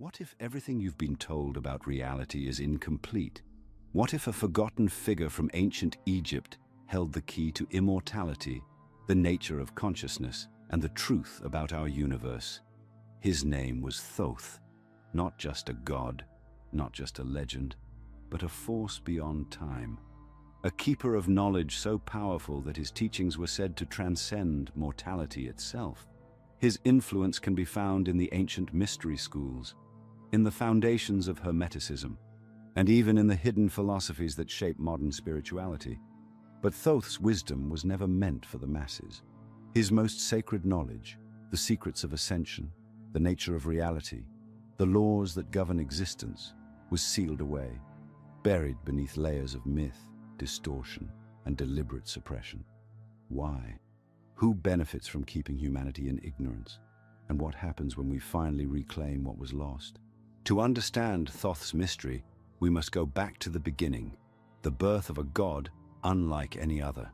What if everything you've been told about reality is incomplete? What if a forgotten figure from ancient Egypt held the key to immortality, the nature of consciousness, and the truth about our universe? His name was Thoth, not just a god, not just a legend, but a force beyond time. A keeper of knowledge so powerful that his teachings were said to transcend mortality itself. His influence can be found in the ancient mystery schools, in the foundations of Hermeticism, and even in the hidden philosophies that shape modern spirituality. But Thoth's wisdom was never meant for the masses. His most sacred knowledge, the secrets of ascension, the nature of reality, the laws that govern existence, was sealed away, buried beneath layers of myth, distortion, and deliberate suppression. Why? Who benefits from keeping humanity in ignorance? And what happens when we finally reclaim what was lost? To understand Thoth's mystery, we must go back to the beginning, the birth of a god unlike any other.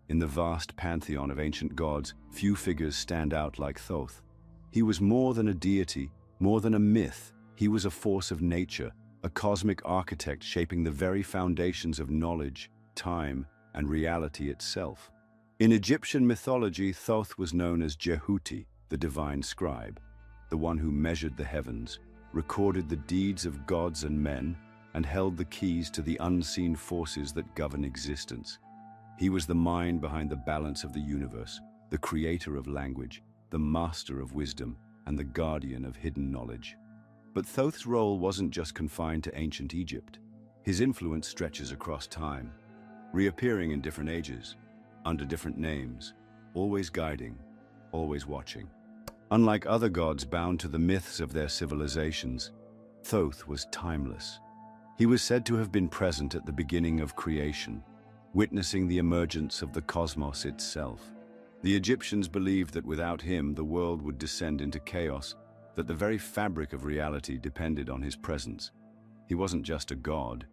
In the vast pantheon of ancient gods, few figures stand out like Thoth. He was more than a deity, more than a myth. He was a force of nature, a cosmic architect shaping the very foundations of knowledge, time, and reality itself. In Egyptian mythology, Thoth was known as Jehuti, the divine scribe, the one who measured the heavens, recorded the deeds of gods and men, and held the keys to the unseen forces that govern existence. He was the mind behind the balance of the universe, the creator of language, the master of wisdom, and the guardian of hidden knowledge. But Thoth's role wasn't just confined to ancient Egypt. His influence stretches across time, reappearing in different ages, under different names, always guiding, always watching. Unlike other gods bound to the myths of their civilizations, Thoth was timeless. He was said to have been present at the beginning of creation, witnessing the emergence of the cosmos itself. The Egyptians believed that without him, the world would descend into chaos, that the very fabric of reality depended on his presence. He wasn't just a god,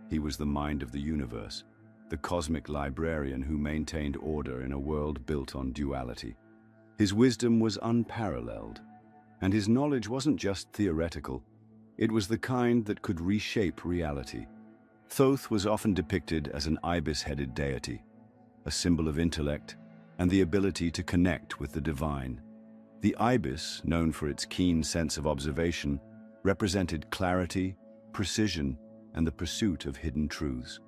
he was the mind of the universe, the cosmic librarian who maintained order in a world built on duality. His wisdom was unparalleled, and his knowledge wasn't just theoretical, it was the kind that could reshape reality. Thoth was often depicted as an ibis-headed deity, a symbol of intellect and the ability to connect with the divine. The ibis, known for its keen sense of observation, represented clarity, precision, and the pursuit of hidden truths.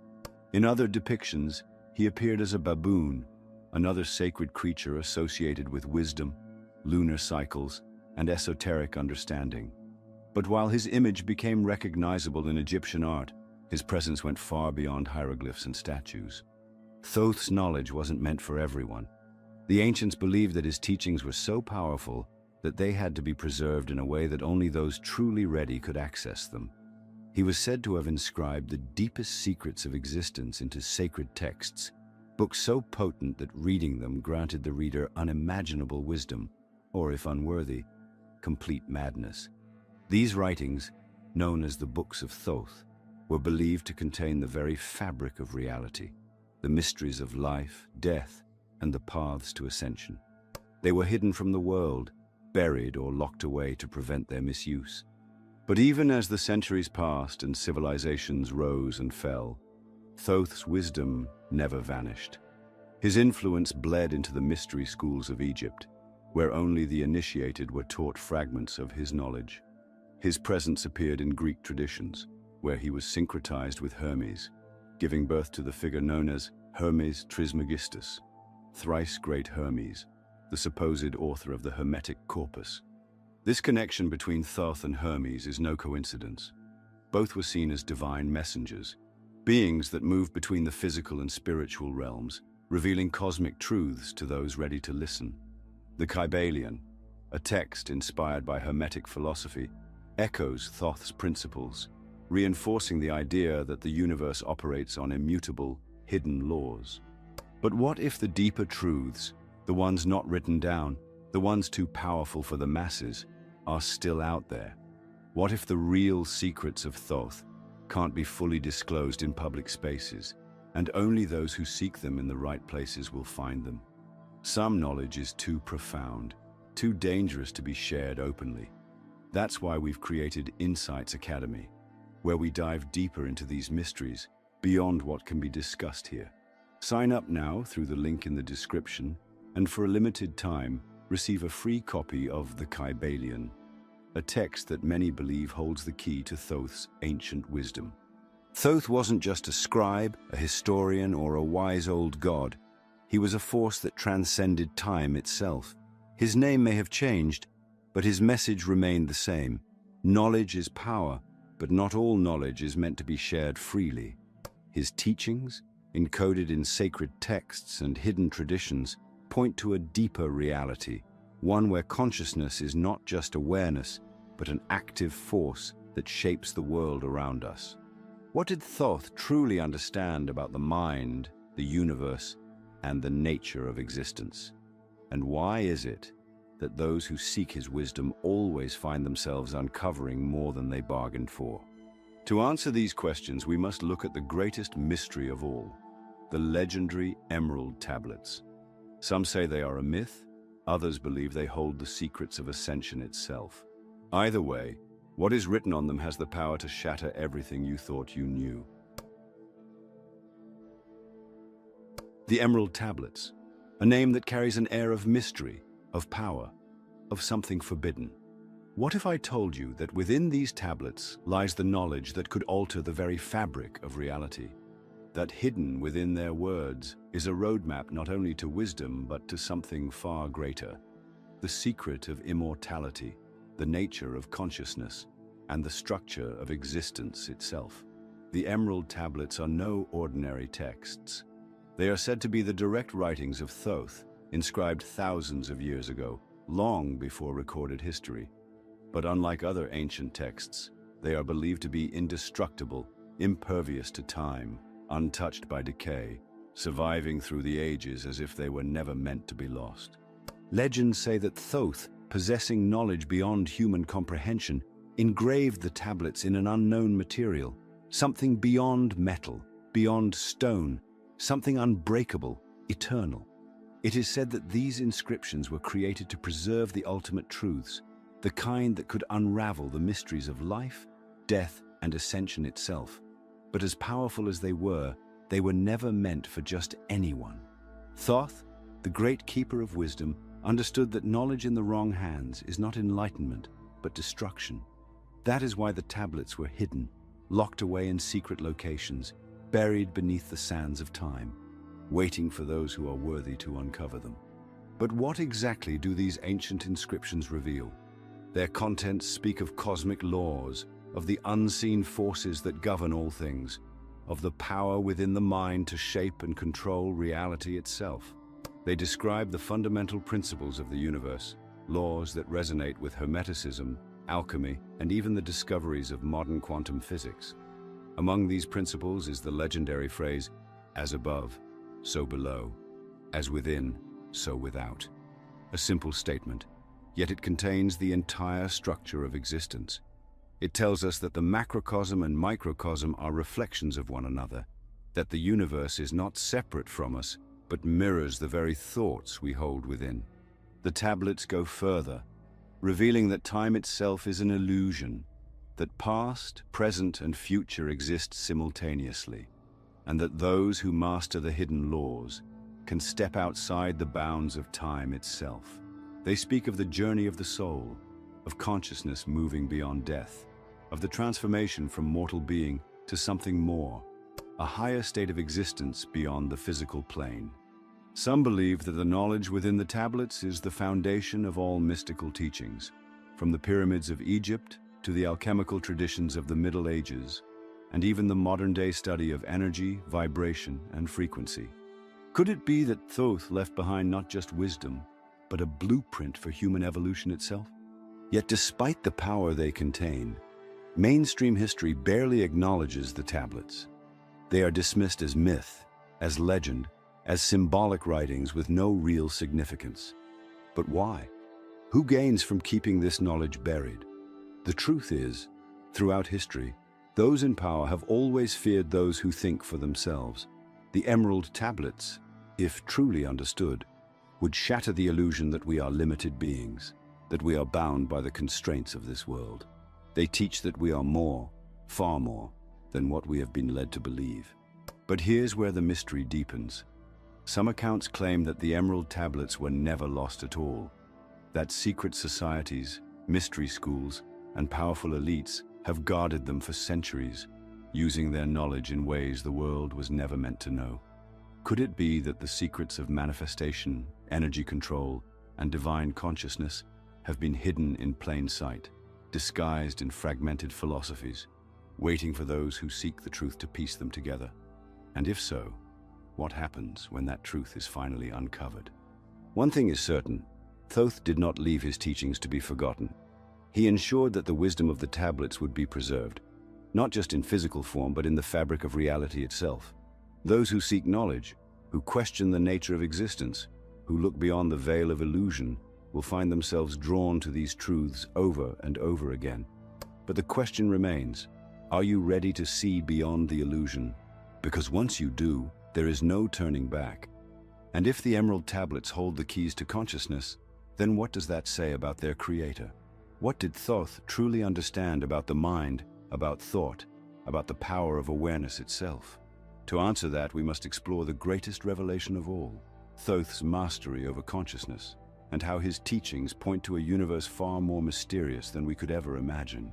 In other depictions, he appeared as a baboon, another sacred creature associated with wisdom, lunar cycles, and esoteric understanding. But while his image became recognizable in Egyptian art, his presence went far beyond hieroglyphs and statues. Thoth's knowledge wasn't meant for everyone. The ancients believed that his teachings were so powerful that they had to be preserved in a way that only those truly ready could access them. He was said to have inscribed the deepest secrets of existence into sacred texts, books so potent that reading them granted the reader unimaginable wisdom, or if unworthy, complete madness. These writings, known as the Books of Thoth, were believed to contain the very fabric of reality, the mysteries of life, death, and the paths to ascension. They were hidden from the world, buried or locked away to prevent their misuse. But even as the centuries passed and civilizations rose and fell, Thoth's wisdom never vanished. His influence bled into the mystery schools of Egypt, where only the initiated were taught fragments of his knowledge. His presence appeared in Greek traditions, where he was syncretized with Hermes, giving birth to the figure known as Hermes Trismegistus, thrice great Hermes, the supposed author of the Hermetic corpus. This connection between Thoth and Hermes is no coincidence. Both were seen as divine messengers, beings that moved between the physical and spiritual realms, revealing cosmic truths to those ready to listen. The Kybalion, a text inspired by Hermetic philosophy, echoes Thoth's principles, reinforcing the idea that the universe operates on immutable, hidden laws. But what if the deeper truths, the ones not written down, the ones too powerful for the masses, are still out there? What if the real secrets of Thoth can't be fully disclosed in public spaces, and only those who seek them in the right places will find them? Some knowledge is too profound, too dangerous to be shared openly. That's why we've created Insights Academy, where we dive deeper into these mysteries beyond what can be discussed here. Sign up now through the link in the description, and for a limited time, receive a free copy of the Kybalion, a text that many believe holds the key to Thoth's ancient wisdom. Thoth wasn't just a scribe, a historian, or a wise old god. He was a force that transcended time itself. His name may have changed, but his message remained the same. Knowledge is power, but not all knowledge is meant to be shared freely. His teachings, encoded in sacred texts and hidden traditions, point to a deeper reality, one where consciousness is not just awareness, but an active force that shapes the world around us. What did Thoth truly understand about the mind, the universe, and the nature of existence? And why is it that those who seek his wisdom always find themselves uncovering more than they bargained for? To answer these questions, we must look at the greatest mystery of all, the legendary Emerald Tablets. Some say they are a myth, others believe they hold the secrets of ascension itself. Either way, what is written on them has the power to shatter everything you thought you knew. The Emerald Tablets, a name that carries an air of mystery, of power, of something forbidden. What if I told you that within these tablets lies the knowledge that could alter the very fabric of reality? That hidden within their words is a roadmap not only to wisdom but to something far greater, the secret of immortality, the nature of consciousness, and the structure of existence itself. The Emerald Tablets are no ordinary texts. They are said to be the direct writings of Thoth, inscribed thousands of years ago, long before recorded history. But unlike other ancient texts, they are believed to be indestructible, impervious to time, untouched by decay, surviving through the ages as if they were never meant to be lost. Legends say that Thoth, possessing knowledge beyond human comprehension, engraved the tablets in an unknown material, something beyond metal, beyond stone, something unbreakable, eternal. It is said that these inscriptions were created to preserve the ultimate truths, the kind that could unravel the mysteries of life, death, and ascension itself. But as powerful as they were never meant for just anyone. Thoth, the great keeper of wisdom, understood that knowledge in the wrong hands is not enlightenment, but destruction. That is why the tablets were hidden, locked away in secret locations, buried beneath the sands of time, waiting for those who are worthy to uncover them. But what exactly do these ancient inscriptions reveal? Their contents speak of cosmic laws, of the unseen forces that govern all things, of the power within the mind to shape and control reality itself. They describe the fundamental principles of the universe, laws that resonate with Hermeticism, alchemy, and even the discoveries of modern quantum physics. Among these principles is the legendary phrase, "As above, so below, as within, so without." A simple statement, yet it contains the entire structure of existence. It tells us that the macrocosm and microcosm are reflections of one another, that the universe is not separate from us, but mirrors the very thoughts we hold within. The tablets go further, revealing that time itself is an illusion, that past, present, and future exist simultaneously, and that those who master the hidden laws can step outside the bounds of time itself. They speak of the journey of the soul, of consciousness moving beyond death, of the transformation from mortal being to something more, a higher state of existence beyond the physical plane. Some believe that the knowledge within the tablets is the foundation of all mystical teachings, from the pyramids of Egypt to the alchemical traditions of the Middle Ages, and even the modern-day study of energy, vibration, and frequency. Could it be that Thoth left behind not just wisdom, but a blueprint for human evolution itself? Yet despite the power they contain, mainstream history barely acknowledges the tablets. They are dismissed as myth, as legend, as symbolic writings with no real significance. But why? Who gains from keeping this knowledge buried? The truth is, throughout history, those in power have always feared those who think for themselves. The Emerald Tablets, if truly understood, would shatter the illusion that we are limited beings, that we are bound by the constraints of this world. They teach that we are more, far more, than what we have been led to believe. But here's where the mystery deepens. Some accounts claim that the Emerald Tablets were never lost at all, that secret societies, mystery schools, and powerful elites have guarded them for centuries, using their knowledge in ways the world was never meant to know. Could it be that the secrets of manifestation, energy control, and divine consciousness have been hidden in plain sight, disguised in fragmented philosophies, waiting for those who seek the truth to piece them together? And if so, what happens when that truth is finally uncovered? One thing is certain: Thoth did not leave his teachings to be forgotten. He ensured that the wisdom of the tablets would be preserved, not just in physical form, but in the fabric of reality itself. Those who seek knowledge, who question the nature of existence, who look beyond the veil of illusion, will find themselves drawn to these truths over and over again. But the question remains: are you ready to see beyond the illusion? Because once you do, there is no turning back. And if the Emerald Tablets hold the keys to consciousness, then what does that say about their creator? What did Thoth truly understand about the mind, about thought, about the power of awareness itself? To answer that, we must explore the greatest revelation of all, Thoth's mastery over consciousness, and how his teachings point to a universe far more mysterious than we could ever imagine.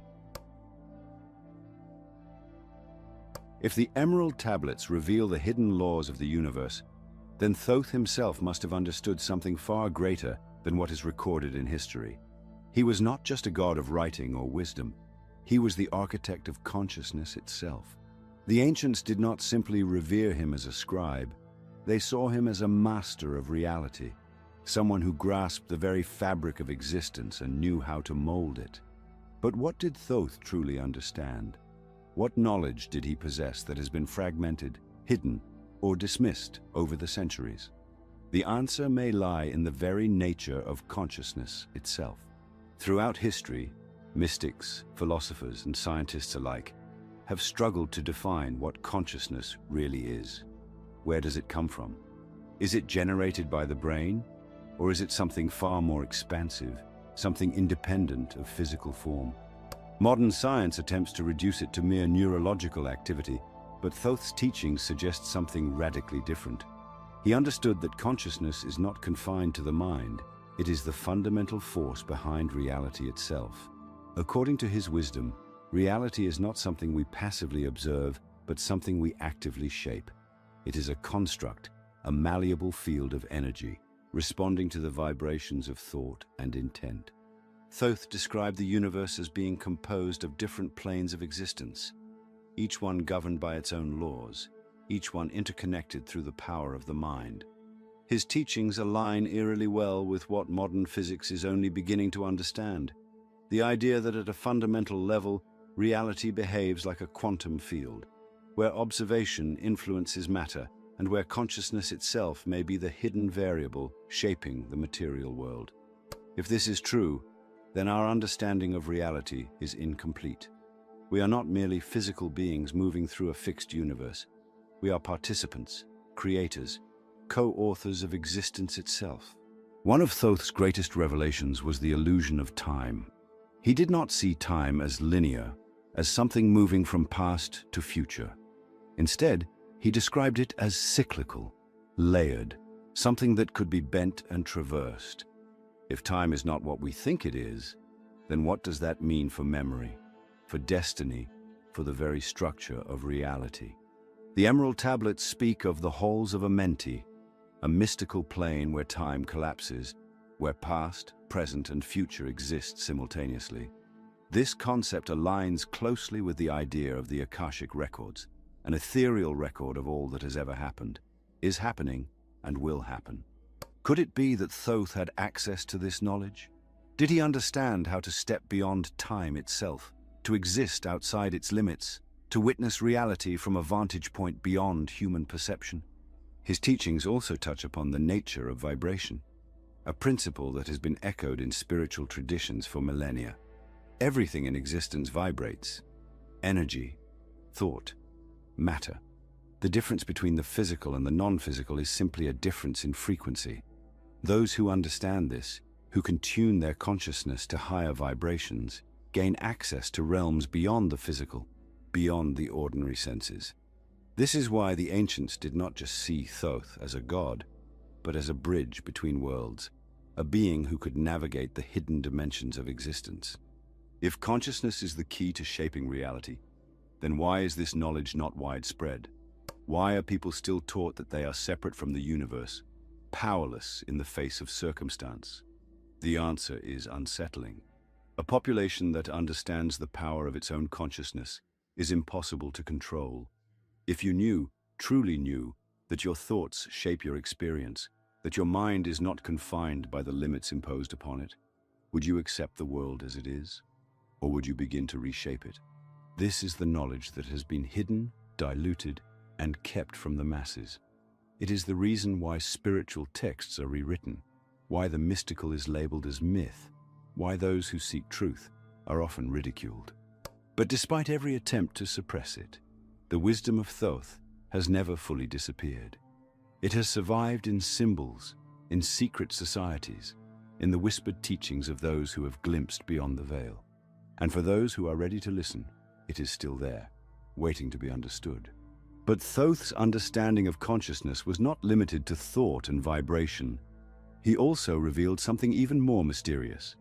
If the Emerald Tablets reveal the hidden laws of the universe, then Thoth himself must have understood something far greater than what is recorded in history. He was not just a god of writing or wisdom. He was the architect of consciousness itself. The ancients did not simply revere him as a scribe. They saw him as a master of reality, someone who grasped the very fabric of existence and knew how to mold it. But what did Thoth truly understand? What knowledge did he possess that has been fragmented, hidden, or dismissed over the centuries? The answer may lie in the very nature of consciousness itself. Throughout history, mystics, philosophers, and scientists alike have struggled to define what consciousness really is. Where does it come from? Is it generated by the brain, or is it something far more expansive, something independent of physical form? Modern science attempts to reduce it to mere neurological activity, but Thoth's teachings suggest something radically different. He understood that consciousness is not confined to the mind. It is the fundamental force behind reality itself. According to his wisdom, reality is not something we passively observe, but something we actively shape. It is a construct, a malleable field of energy, responding to the vibrations of thought and intent. Thoth described the universe as being composed of different planes of existence, each one governed by its own laws, each one interconnected through the power of the mind. His teachings align eerily well with what modern physics is only beginning to understand: the idea that at a fundamental level, reality behaves like a quantum field, where observation influences matter and where consciousness itself may be the hidden variable shaping the material world. If this is true, then our understanding of reality is incomplete. We are not merely physical beings moving through a fixed universe. We are participants, creators, co-authors of existence itself. One of Thoth's greatest revelations was the illusion of time. He did not see time as linear, as something moving from past to future. Instead, he described it as cyclical, layered, something that could be bent and traversed. If time is not what we think it is, then what does that mean for memory, for destiny, for the very structure of reality? The Emerald Tablets speak of the halls of Amenti, a mystical plane where time collapses, where past, present, and future exist simultaneously. This concept aligns closely with the idea of the Akashic records, an ethereal record of all that has ever happened, is happening, and will happen. Could it be that Thoth had access to this knowledge? Did he understand how to step beyond time itself, to exist outside its limits, to witness reality from a vantage point beyond human perception? His teachings also touch upon the nature of vibration, a principle that has been echoed in spiritual traditions for millennia. Everything in existence vibrates: energy, thought, matter. The difference between the physical and the non-physical is simply a difference in frequency. Those who understand this, who can tune their consciousness to higher vibrations, gain access to realms beyond the physical, beyond the ordinary senses. This is why the ancients did not just see Thoth as a god, but as a bridge between worlds, a being who could navigate the hidden dimensions of existence. If consciousness is the key to shaping reality, then why is this knowledge not widespread? Why are people still taught that they are separate from the universe, powerless in the face of circumstance? The answer is unsettling. A population that understands the power of its own consciousness is impossible to control. If you knew, truly knew, that your thoughts shape your experience, that your mind is not confined by the limits imposed upon it, would you accept the world as it is? Or would you begin to reshape it? This is the knowledge that has been hidden, diluted, and kept from the masses. It is the reason why spiritual texts are rewritten, why the mystical is labeled as myth, why those who seek truth are often ridiculed. But despite every attempt to suppress it, the wisdom of Thoth has never fully disappeared. It has survived in symbols, in secret societies, in the whispered teachings of those who have glimpsed beyond the veil. And for those who are ready to listen, it is still there, waiting to be understood. But Thoth's understanding of consciousness was not limited to thought and vibration. He also revealed something even more mysterious,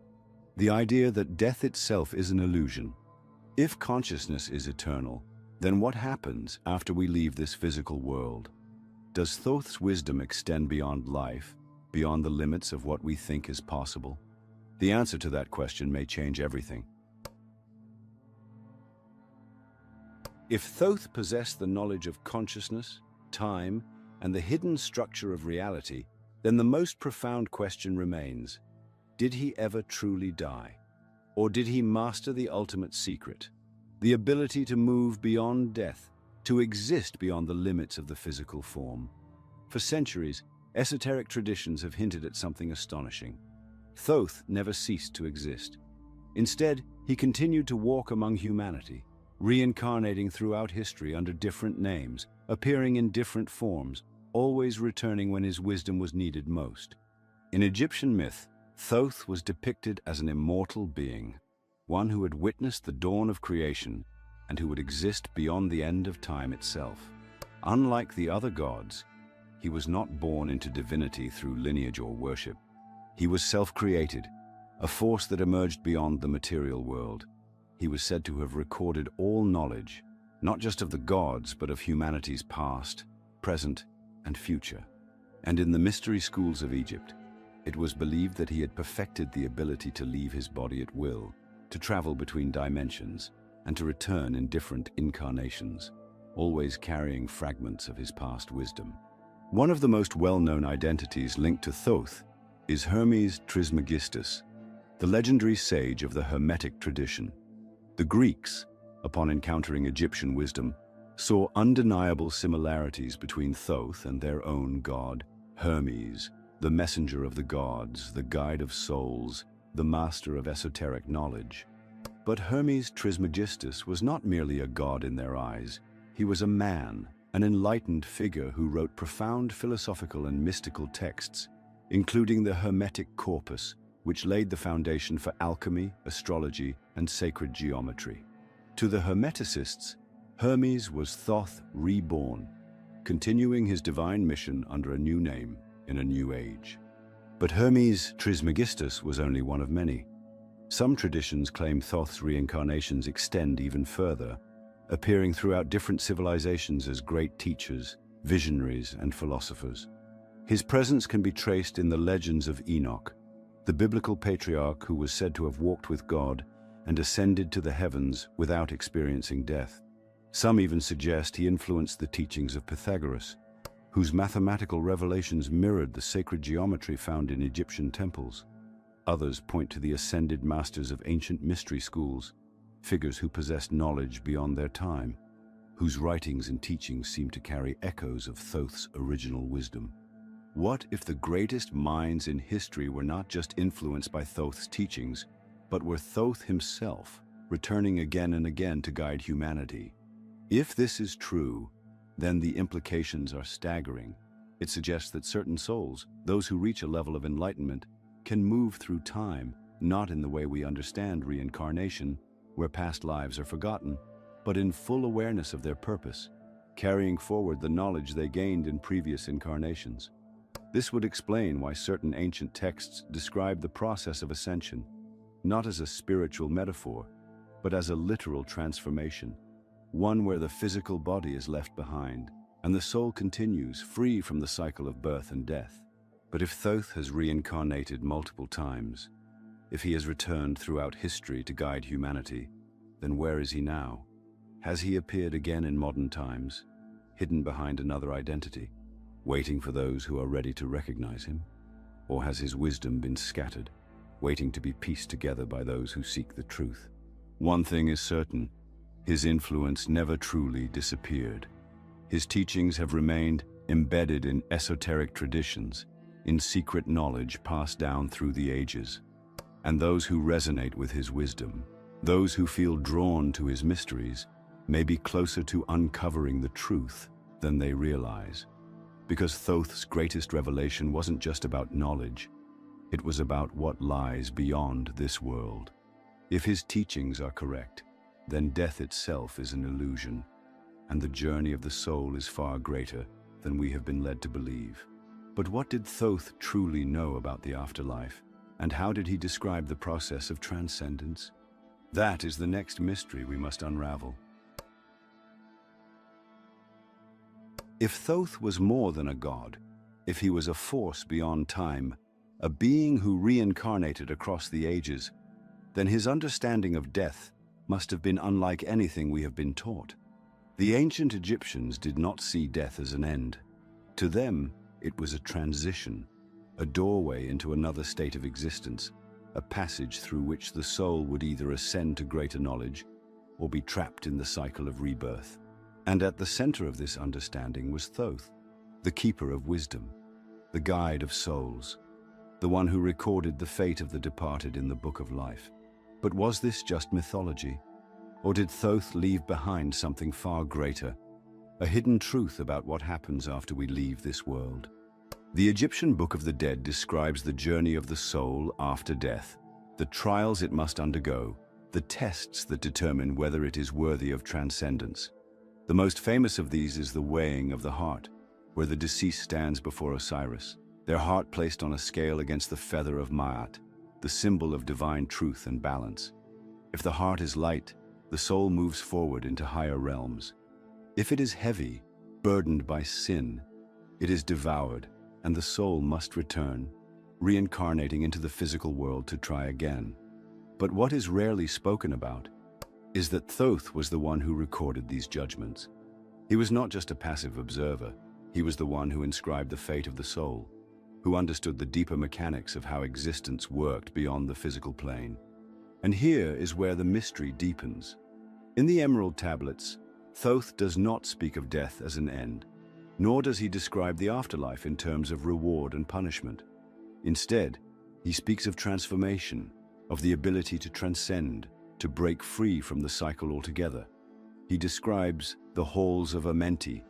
the idea that death itself is an illusion. If consciousness is eternal, then what happens after we leave this physical world? Does Thoth's wisdom extend beyond life, beyond the limits of what we think is possible? The answer to that question may change everything. If Thoth possessed the knowledge of consciousness, time, and the hidden structure of reality, then the most profound question remains: did he ever truly die? Or did he master the ultimate secret, the ability to move beyond death, to exist beyond the limits of the physical form? For centuries, esoteric traditions have hinted at something astonishing. Thoth never ceased to exist. Instead, he continued to walk among humanity, reincarnating throughout history under different names, appearing in different forms, always returning when his wisdom was needed most. In Egyptian myth, Thoth was depicted as an immortal being, one who had witnessed the dawn of creation and who would exist beyond the end of time itself. Unlike the other gods, he was not born into divinity through lineage or worship. He was self-created, a force that emerged beyond the material world. He was said to have recorded all knowledge, not just of the gods, but of humanity's past, present, and future. And in the mystery schools of Egypt, it was believed that he had perfected the ability to leave his body at will, to travel between dimensions, and to return in different incarnations, always carrying fragments of his past wisdom. One of the most well-known identities linked to Thoth is Hermes Trismegistus, the legendary sage of the Hermetic tradition. The Greeks, upon encountering Egyptian wisdom, saw undeniable similarities between Thoth and their own god, Hermes, the messenger of the gods, the guide of souls, the master of esoteric knowledge. But Hermes Trismegistus was not merely a god in their eyes. He was a man, an enlightened figure who wrote profound philosophical and mystical texts, including the Hermetic corpus, which laid the foundation for alchemy, astrology, and sacred geometry. To the Hermeticists, Hermes was Thoth reborn, continuing his divine mission under a new name in a new age. But Hermes Trismegistus was only one of many. Some traditions claim Thoth's reincarnations extend even further, appearing throughout different civilizations as great teachers, visionaries, and philosophers. His presence can be traced in the legends of Enoch, the biblical patriarch who was said to have walked with God and ascended to the heavens without experiencing death. Some even suggest he influenced the teachings of Pythagoras, whose mathematical revelations mirrored the sacred geometry found in Egyptian temples. Others point to the ascended masters of ancient mystery schools, figures who possessed knowledge beyond their time, whose writings and teachings seem to carry echoes of Thoth's original wisdom. What if the greatest minds in history were not just influenced by Thoth's teachings, but were Thoth himself, returning again and again to guide humanity? If this is true, then the implications are staggering. It suggests that certain souls, those who reach a level of enlightenment, can move through time, not in the way we understand reincarnation, where past lives are forgotten, but in full awareness of their purpose, carrying forward the knowledge they gained in previous incarnations. This would explain why certain ancient texts describe the process of ascension, not as a spiritual metaphor, but as a literal transformation, one where the physical body is left behind, and the soul continues free from the cycle of birth and death. But if Thoth has reincarnated multiple times, if he has returned throughout history to guide humanity, then where is he now? Has he appeared again in modern times, hidden behind another identity, waiting for those who are ready to recognize him? Or has his wisdom been scattered, waiting to be pieced together by those who seek the truth? One thing is certain, his influence never truly disappeared. His teachings have remained embedded in esoteric traditions, in secret knowledge passed down through the ages. And those who resonate with his wisdom, those who feel drawn to his mysteries, may be closer to uncovering the truth than they realize. Because Thoth's greatest revelation wasn't just about knowledge, it was about what lies beyond this world. If his teachings are correct, then death itself is an illusion, and the journey of the soul is far greater than we have been led to believe. But what did Thoth truly know about the afterlife, and how did he describe the process of transcendence? That is the next mystery we must unravel. If Thoth was more than a god, if he was a force beyond time, a being who reincarnated across the ages, then his understanding of death must have been unlike anything we have been taught. The ancient Egyptians did not see death as an end. To them, it was a transition, a doorway into another state of existence, a passage through which the soul would either ascend to greater knowledge or be trapped in the cycle of rebirth. And at the center of this understanding was Thoth, the keeper of wisdom, the guide of souls, the one who recorded the fate of the departed in the Book of Life. But was this just mythology? Or did Thoth leave behind something far greater, a hidden truth about what happens after we leave this world? The Egyptian Book of the Dead describes the journey of the soul after death, the trials it must undergo, the tests that determine whether it is worthy of transcendence. The most famous of these is the weighing of the heart, where the deceased stands before Osiris, their heart placed on a scale against the feather of Ma'at, the symbol of divine truth and balance. If the heart is light, the soul moves forward into higher realms. If it is heavy, burdened by sin, it is devoured, and the soul must return, reincarnating into the physical world to try again. But what is rarely spoken about is that Thoth was the one who recorded these judgments. He was not just a passive observer, he was the one who inscribed the fate of the soul, who understood the deeper mechanics of how existence worked beyond the physical plane. And here is where the mystery deepens. In the Emerald Tablets, Thoth does not speak of death as an end, nor does he describe the afterlife in terms of reward and punishment. Instead, he speaks of transformation, of the ability to transcend, to break free from the cycle altogether. He describes the halls of Amenti,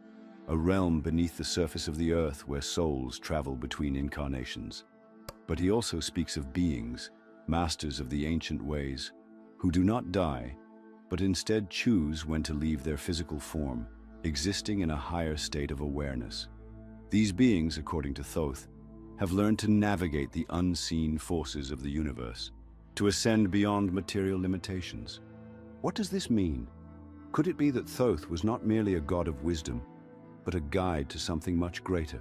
a realm beneath the surface of the earth where souls travel between incarnations. But he also speaks of beings, masters of the ancient ways, who do not die, but instead choose when to leave their physical form, existing in a higher state of awareness. These beings, according to Thoth, have learned to navigate the unseen forces of the universe, to ascend beyond material limitations. What does this mean? Could it be that Thoth was not merely a god of wisdom, but a guide to something much greater,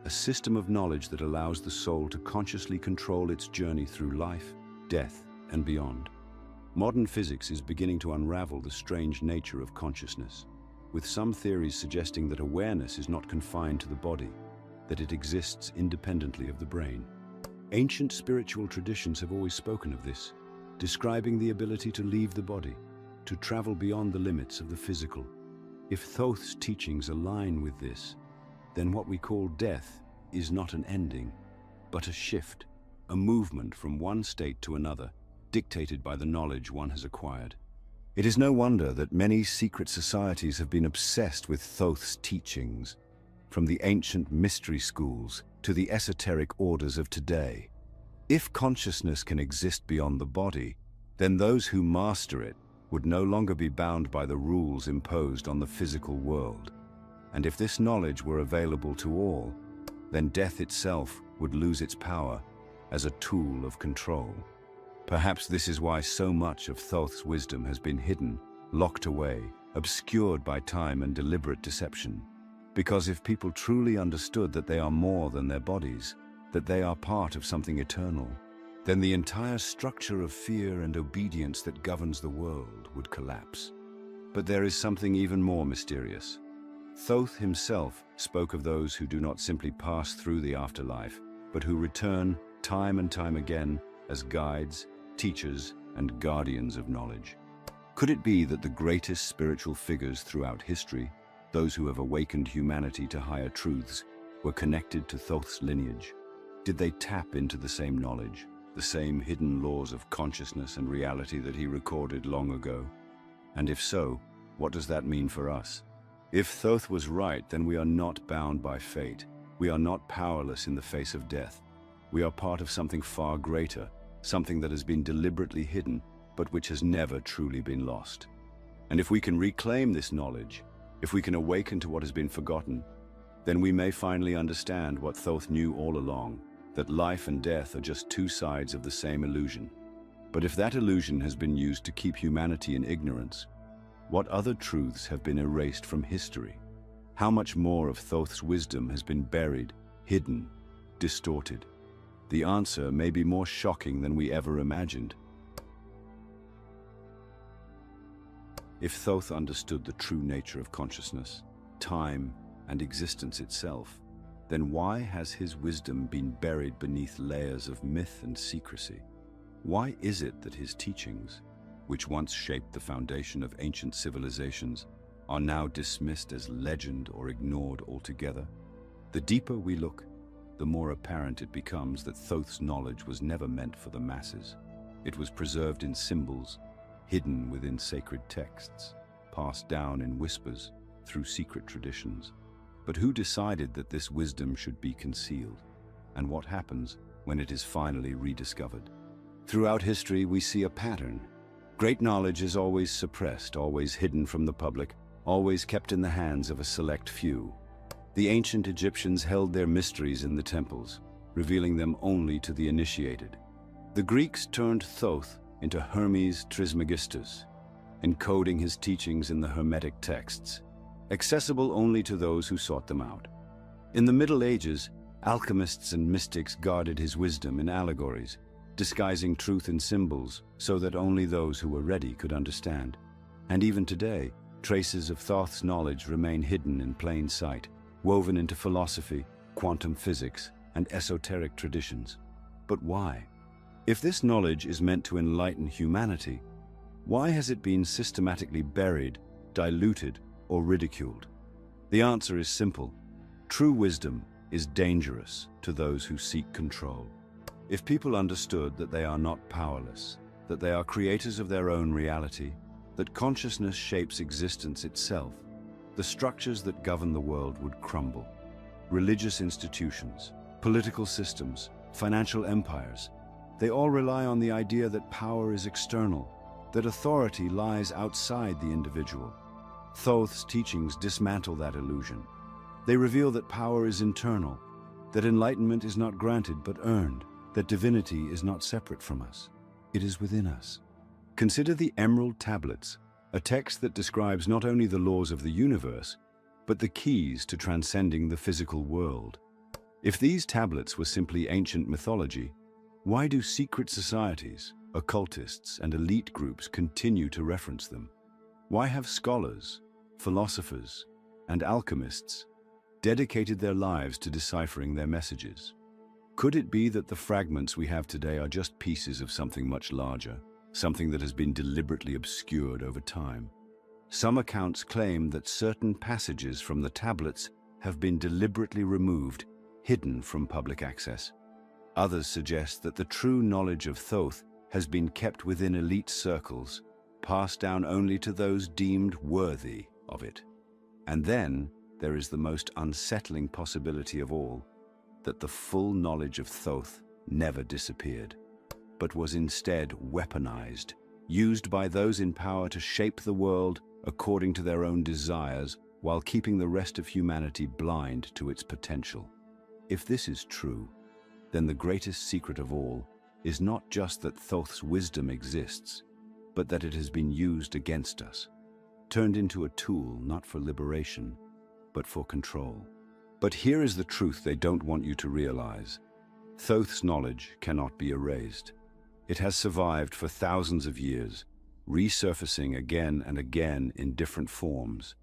a system of knowledge that allows the soul to consciously control its journey through life, death, and beyond? Modern physics is beginning to unravel the strange nature of consciousness, with some theories suggesting that awareness is not confined to the body, that it exists independently of the brain. Ancient spiritual traditions have always spoken of this, describing the ability to leave the body, to travel beyond the limits of the physical. If Thoth's teachings align with this, then what we call death is not an ending, but a shift, a movement from one state to another, dictated by the knowledge one has acquired. It is no wonder that many secret societies have been obsessed with Thoth's teachings. from the ancient mystery schools to the esoteric orders of today. If consciousness can exist beyond the body, then those who master it would no longer be bound by the rules imposed on the physical world. And if this knowledge were available to all, then death itself would lose its power as a tool of control. Perhaps this is why so much of Thoth's wisdom has been hidden, locked away, obscured by time and deliberate deception. Because if people truly understood that they are more than their bodies, that they are part of something eternal, then the entire structure of fear and obedience that governs the world would collapse. But there is something even more mysterious. Thoth himself spoke of those who do not simply pass through the afterlife, but who return time and time again as guides, teachers, and guardians of knowledge. Could it be that the greatest spiritual figures throughout history, those who have awakened humanity to higher truths, were connected to Thoth's lineage? Did they tap into the same knowledge, the same hidden laws of consciousness and reality that he recorded long ago? And if so, what does that mean for us? If Thoth was right, then we are not bound by fate. We are not powerless in the face of death. We are part of something far greater, something that has been deliberately hidden, but which has never truly been lost. And if we can reclaim this knowledge, if we can awaken to what has been forgotten, then we may finally understand what Thoth knew all along, that life and death are just two sides of the same illusion. But if that illusion has been used to keep humanity in ignorance, what other truths have been erased from history? How much more of Thoth's wisdom has been buried, hidden, distorted? The answer may be more shocking than we ever imagined. If Thoth understood the true nature of consciousness, time, and existence itself, then why has his wisdom been buried beneath layers of myth and secrecy? Why is it that his teachings, which once shaped the foundation of ancient civilizations, are now dismissed as legend or ignored altogether? The deeper we look, the more apparent it becomes that Thoth's knowledge was never meant for the masses. It was preserved in symbols, hidden within sacred texts, passed down in whispers through secret traditions. But who decided that this wisdom should be concealed? And what happens when it is finally rediscovered? Throughout history, we see a pattern. Great knowledge is always suppressed, always hidden from the public, always kept in the hands of a select few. The ancient Egyptians held their mysteries in the temples, revealing them only to the initiated. The Greeks turned Thoth into Hermes Trismegistus, encoding his teachings in the Hermetic texts, accessible only to those who sought them out. In the Middle Ages, alchemists and mystics guarded his wisdom in allegories, disguising truth in symbols so that only those who were ready could understand. And even today, traces of Thoth's knowledge remain hidden in plain sight, woven into philosophy, quantum physics, and esoteric traditions. But why? If this knowledge is meant to enlighten humanity, why has it been systematically buried, diluted, or ridiculed? The answer is simple. True wisdom is dangerous to those who seek control. If people understood that they are not powerless, that they are creators of their own reality, that consciousness shapes existence itself, the structures that govern the world would crumble. Religious institutions, political systems, financial empires, they all rely on the idea that power is external, that authority lies outside the individual. Thoth's teachings dismantle that illusion. They reveal that power is internal, that enlightenment is not granted but earned, that divinity is not separate from us. It is within us. Consider the Emerald Tablets, a text that describes not only the laws of the universe, but the keys to transcending the physical world. If these tablets were simply ancient mythology, why do secret societies, occultists, and elite groups continue to reference them? Why have scholars, philosophers, and alchemists dedicated their lives to deciphering their messages? Could it be that the fragments we have today are just pieces of something much larger, something that has been deliberately obscured over time? Some accounts claim that certain passages from the tablets have been deliberately removed, hidden from public access. Others suggest that the true knowledge of Thoth has been kept within elite circles, passed down only to those deemed worthy of it. And then there is the most unsettling possibility of all, that the full knowledge of Thoth never disappeared, but was instead weaponized, used by those in power to shape the world according to their own desires, while keeping the rest of humanity blind to its potential. If this is true, then the greatest secret of all is not just that Thoth's wisdom exists, but that it has been used against us, turned into a tool not for liberation, but for control. But here is the truth they don't want you to realize. Thoth's knowledge cannot be erased. It has survived for thousands of years, resurfacing again and again in different forms,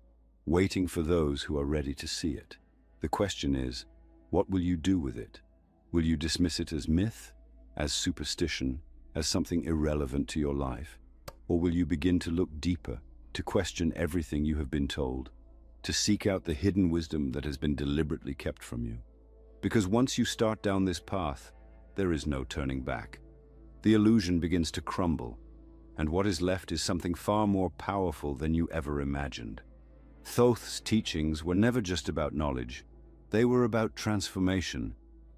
waiting for those who are ready to see it. The question is, what will you do with it? Will you dismiss it as myth, as superstition, as something irrelevant to your life? Or will you begin to look deeper, to question everything you have been told, to seek out the hidden wisdom that has been deliberately kept from you? Because once you start down this path, there is no turning back. The illusion begins to crumble, and what is left is something far more powerful than you ever imagined. Thoth's teachings were never just about knowledge. They were about transformation,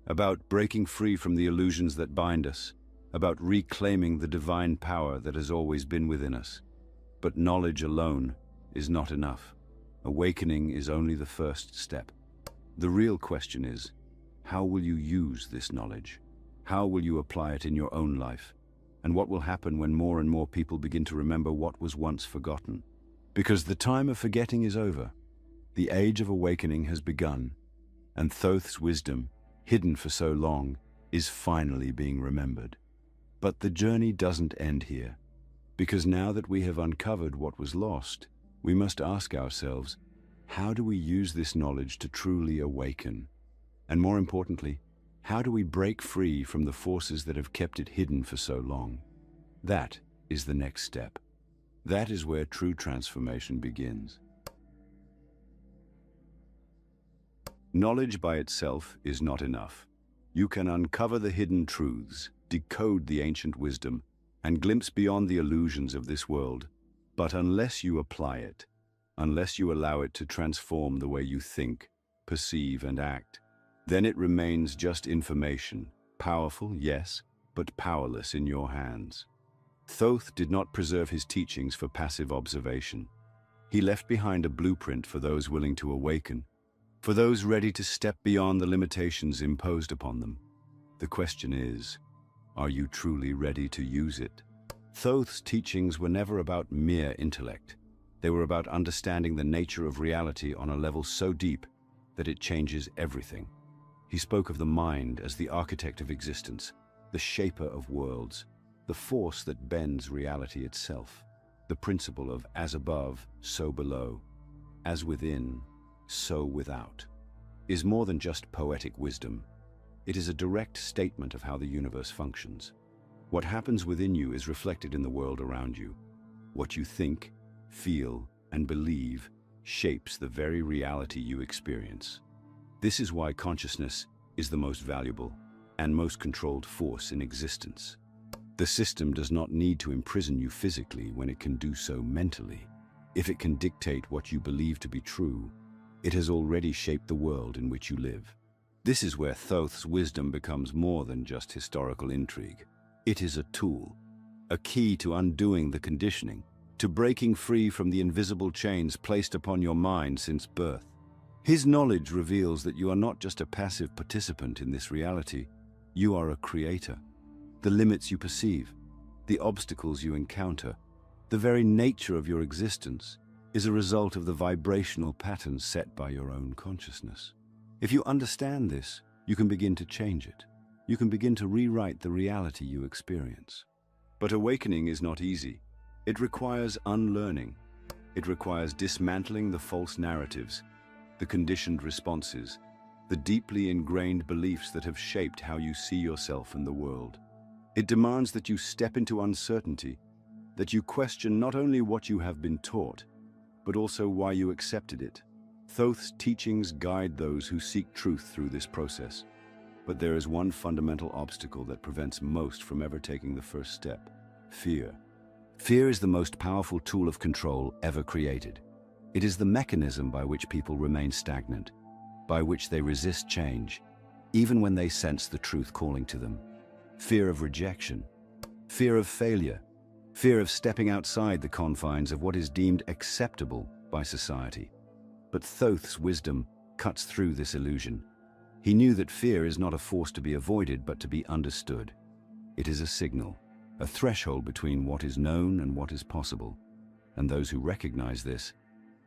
about breaking free from the illusions that bind us, about reclaiming the divine power that has always been within us. But knowledge alone is not enough. Awakening is only the first step. The real question is, how will you use this knowledge? How will you apply it in your own life? And what will happen when more and more people begin to remember what was once forgotten? Because the time of forgetting is over. The age of awakening has begun, and Thoth's wisdom, hidden for so long, is finally being remembered. But the journey doesn't end here, because now that we have uncovered what was lost, we must ask ourselves, how do we use this knowledge to truly awaken? And more importantly, how do we break free from the forces that have kept it hidden for so long? That is the next step. That is where true transformation begins. Knowledge by itself is not enough. You can uncover the hidden truths, decode the ancient wisdom, and glimpse beyond the illusions of this world. But unless you apply it, unless you allow it to transform the way you think, perceive, and act, then it remains just information, powerful, yes, but powerless in your hands. Thoth did not preserve his teachings for passive observation. He left behind a blueprint for those willing to awaken, for those ready to step beyond the limitations imposed upon them. The question is, are you truly ready to use it? Thoth's teachings were never about mere intellect. They were about understanding the nature of reality on a level so deep that it changes everything. He spoke of the mind as the architect of existence, the shaper of worlds, the force that bends reality itself, the principle of as above, so below, as within, so without, is more than just poetic wisdom. It is a direct statement of how the universe functions. What happens within you is reflected in the world around you. What you think, feel, and believe shapes the very reality you experience. This is why consciousness is the most valuable and most controlled force in existence. The system does not need to imprison you physically when it can do so mentally. If it can dictate what you believe to be true, it has already shaped the world in which you live. This is where Thoth's wisdom becomes more than just historical intrigue. It is a tool, a key to undoing the conditioning, to breaking free from the invisible chains placed upon your mind since birth. His knowledge reveals that you are not just a passive participant in this reality, you are a creator. The limits you perceive, the obstacles you encounter, the very nature of your existence is a result of the vibrational patterns set by your own consciousness. If you understand this, you can begin to change it. You can begin to rewrite the reality you experience. But awakening is not easy. It requires unlearning. It requires dismantling the false narratives, the conditioned responses, the deeply ingrained beliefs that have shaped how you see yourself and the world. It demands that you step into uncertainty, that you question not only what you have been taught, but also why you accepted it. Thoth's teachings guide those who seek truth through this process. But there is one fundamental obstacle that prevents most from ever taking the first step: fear. Fear is the most powerful tool of control ever created. It is the mechanism by which people remain stagnant, by which they resist change, even when they sense the truth calling to them. Fear of rejection, fear of failure, fear of stepping outside the confines of what is deemed acceptable by society. But Thoth's wisdom cuts through this illusion. He knew that fear is not a force to be avoided, but to be understood. It is a signal, a threshold between what is known and what is possible. And those who recognize this,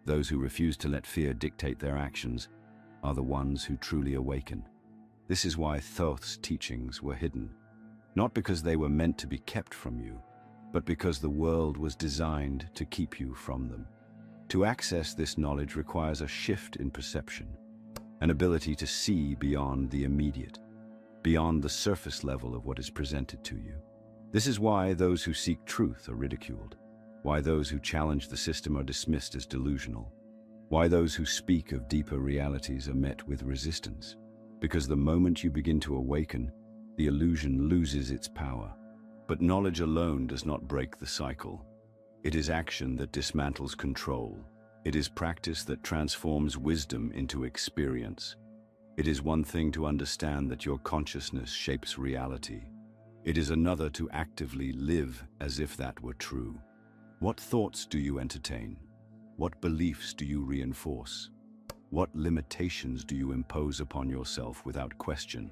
those who refuse to let fear dictate their actions, are the ones who truly awaken. This is why Thoth's teachings were hidden, not because they were meant to be kept from you, but because the world was designed to keep you from them. To access this knowledge requires a shift in perception, an ability to see beyond the immediate, beyond the surface level of what is presented to you. This is why those who seek truth are ridiculed, why those who challenge the system are dismissed as delusional, why those who speak of deeper realities are met with resistance. Because the moment you begin to awaken, the illusion loses its power. But knowledge alone does not break the cycle. It is action that dismantles control. It is practice that transforms wisdom into experience. It is one thing to understand that your consciousness shapes reality. It is another to actively live as if that were true. What thoughts do you entertain? What beliefs do you reinforce? What limitations do you impose upon yourself without question?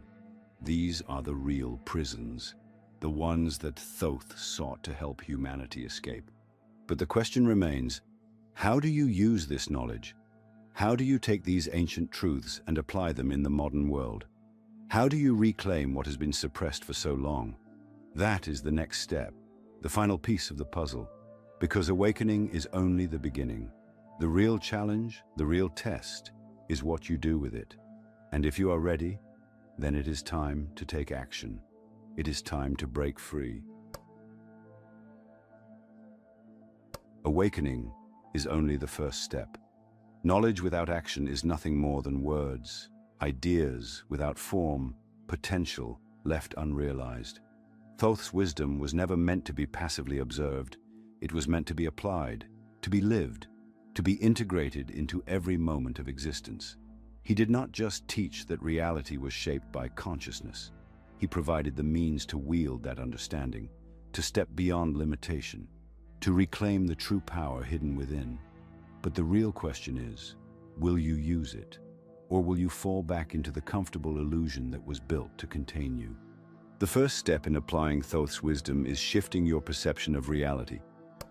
These are the real prisons, the ones that Thoth sought to help humanity escape. But the question remains, how do you use this knowledge? How do you take these ancient truths and apply them in the modern world? How do you reclaim what has been suppressed for so long? That is the next step, the final piece of the puzzle, because awakening is only the beginning. The real challenge, the real test, is what you do with it. And if you are ready, then it is time to take action. It is time to break free. Awakening is only the first step. Knowledge without action is nothing more than words, ideas without form, potential left unrealized. Thoth's wisdom was never meant to be passively observed. It was meant to be applied, to be lived, to be integrated into every moment of existence. He did not just teach that reality was shaped by consciousness. He provided the means to wield that understanding, to step beyond limitation, to reclaim the true power hidden within. But the real question is, will you use it? Or will you fall back into the comfortable illusion that was built to contain you? The first step in applying Thoth's wisdom is shifting your perception of reality.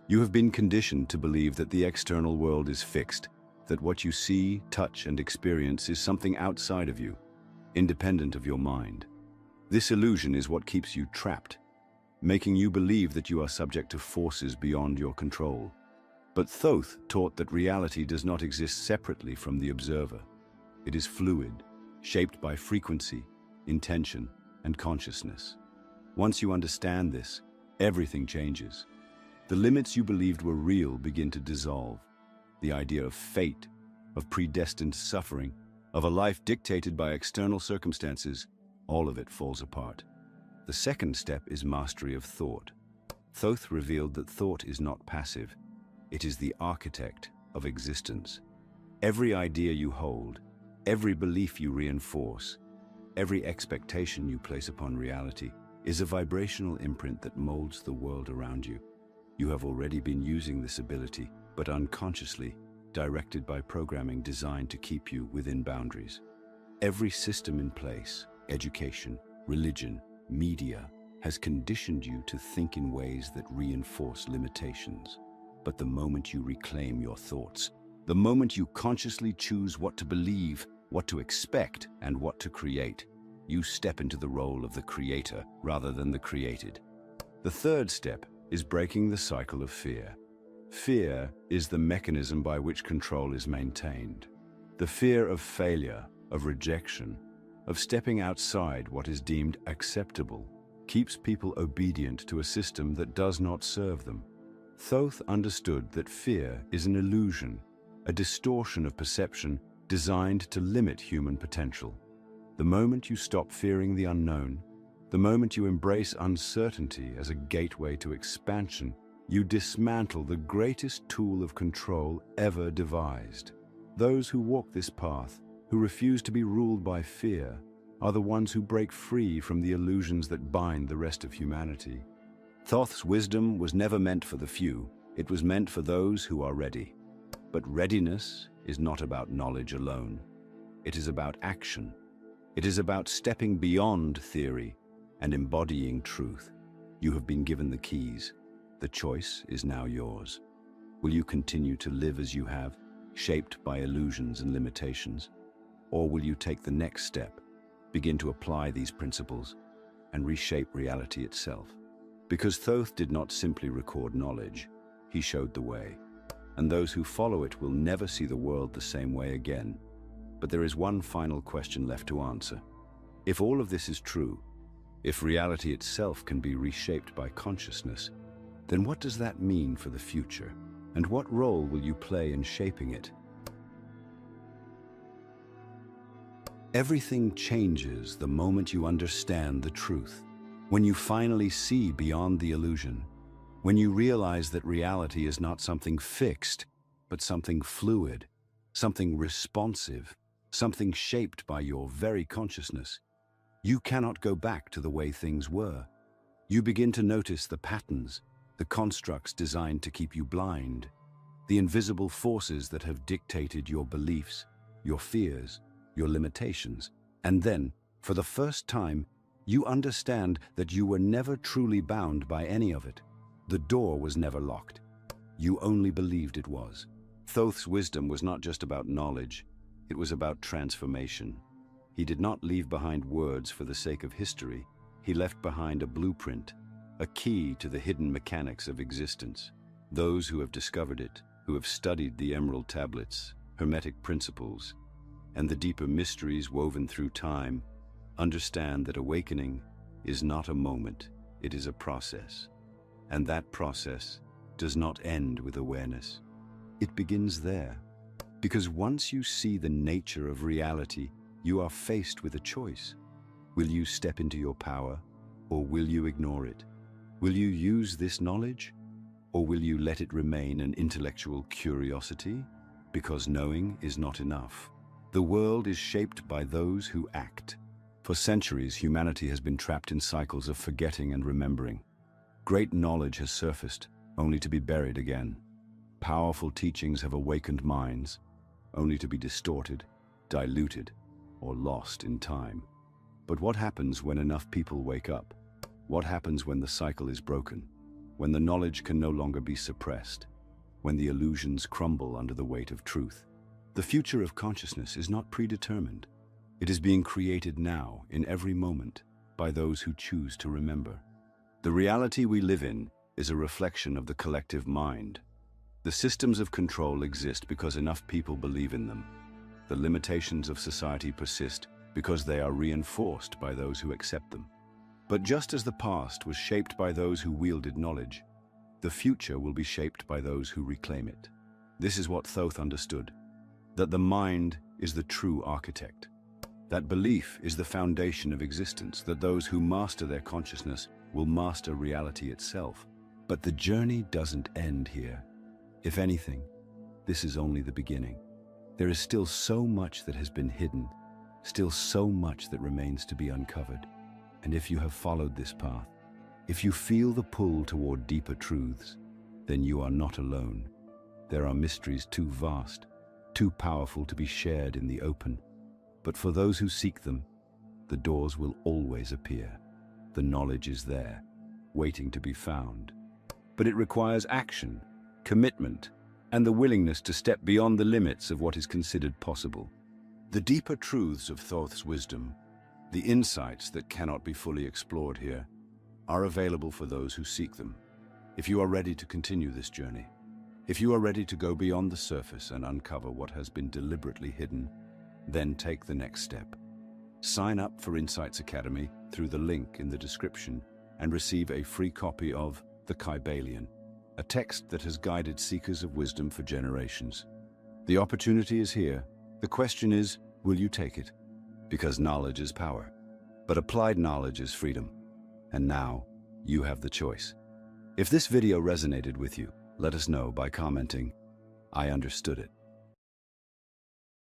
You have been conditioned to believe that the external world is fixed, that what you see, touch, and experience is something outside of you, independent of your mind. This illusion is what keeps you trapped, making you believe that you are subject to forces beyond your control. But Thoth taught that reality does not exist separately from the observer. It is fluid, shaped by frequency, intention, and consciousness. Once you understand this, everything changes. The limits you believed were real begin to dissolve. The idea of fate, of predestined suffering, of a life dictated by external circumstances, all of it falls apart. The second step is mastery of thought. Thoth revealed that thought is not passive. It is the architect of existence. Every idea you hold, every belief you reinforce, every expectation you place upon reality is a vibrational imprint that molds the world around you. You have already been using this ability, but unconsciously, directed by programming designed to keep you within boundaries. Every system in place, education, religion, media, has conditioned you to think in ways that reinforce limitations. But the moment you reclaim your thoughts, the moment you consciously choose what to believe, what to expect, and what to create, you step into the role of the creator rather than the created. The third step is breaking the cycle of fear. Fear is the mechanism by which control is maintained. The fear of failure, of rejection, of stepping outside what is deemed acceptable, keeps people obedient to a system that does not serve them. Thoth understood that fear is an illusion, a distortion of perception designed to limit human potential. The moment you stop fearing the unknown, the moment you embrace uncertainty as a gateway to expansion, You dismantle the greatest tool of control ever devised. Those who walk this path, who refuse to be ruled by fear, are the ones who break free from the illusions that bind the rest of humanity. Thoth's wisdom was never meant for the few. It was meant for those who are ready. But readiness is not about knowledge alone. It is about action. It is about stepping beyond theory and embodying truth. You have been given the keys. The choice is now yours. Will you continue to live as you have, shaped by illusions and limitations? Or will you take the next step, begin to apply these principles, and reshape reality itself? Because Thoth did not simply record knowledge, he showed the way. And those who follow it will never see the world the same way again. But there is one final question left to answer. If all of this is true, if reality itself can be reshaped by consciousness, then what does that mean for the future? And what role will you play in shaping it? Everything changes the moment you understand the truth. When you finally see beyond the illusion, when you realize that reality is not something fixed, but something fluid, something responsive, something shaped by your very consciousness, you cannot go back to the way things were. You begin to notice the patterns, the constructs designed to keep you blind, the invisible forces that have dictated your beliefs, your fears, your limitations. And then, for the first time, you understand that you were never truly bound by any of it. The door was never locked. You only believed it was. Thoth's wisdom was not just about knowledge, it was about transformation. He did not leave behind words for the sake of history. He left behind a blueprint, a key to the hidden mechanics of existence. Those who have discovered it, who have studied the emerald tablets, hermetic principles, and the deeper mysteries woven through time, understand that awakening is not a moment, it is a process. And that process does not end with awareness. It begins there. Because once you see the nature of reality, you are faced with a choice. Will you step into your power, or will you ignore it? Will you use this knowledge, or will you let it remain an intellectual curiosity? Because knowing is not enough. The world is shaped by those who act. For centuries, humanity has been trapped in cycles of forgetting and remembering. Great knowledge has surfaced, only to be buried again. Powerful teachings have awakened minds, only to be distorted, diluted, or lost in time. But what happens when enough people wake up? What happens when the cycle is broken? When the knowledge can no longer be suppressed? When the illusions crumble under the weight of truth? The future of consciousness is not predetermined. It is being created now, in every moment, by those who choose to remember. The reality we live in is a reflection of the collective mind. The systems of control exist because enough people believe in them. The limitations of society persist because they are reinforced by those who accept them. But just as the past was shaped by those who wielded knowledge, the future will be shaped by those who reclaim it. This is what Thoth understood, that the mind is the true architect. That belief is the foundation of existence, that those who master their consciousness will master reality itself. But the journey doesn't end here. If anything, this is only the beginning. There is still so much that has been hidden, still so much that remains to be uncovered. And if you have followed this path, if you feel the pull toward deeper truths, then you are not alone. There are mysteries too vast, too powerful to be shared in the open. But for those who seek them, the doors will always appear. The knowledge is there, waiting to be found. But it requires action, commitment, and the willingness to step beyond the limits of what is considered possible. The deeper truths of Thoth's wisdom, the insights that cannot be fully explored here, are available for those who seek them. If you are ready to continue this journey, if you are ready to go beyond the surface and uncover what has been deliberately hidden, then take the next step. Sign up for Insights Academy through the link in the description and receive a free copy of The Kybalion, a text that has guided seekers of wisdom for generations. The opportunity is here. The question is, will you take it? Because knowledge is power, but applied knowledge is freedom. And now, you have the choice. If this video resonated with you, let us know by commenting, "I understood it."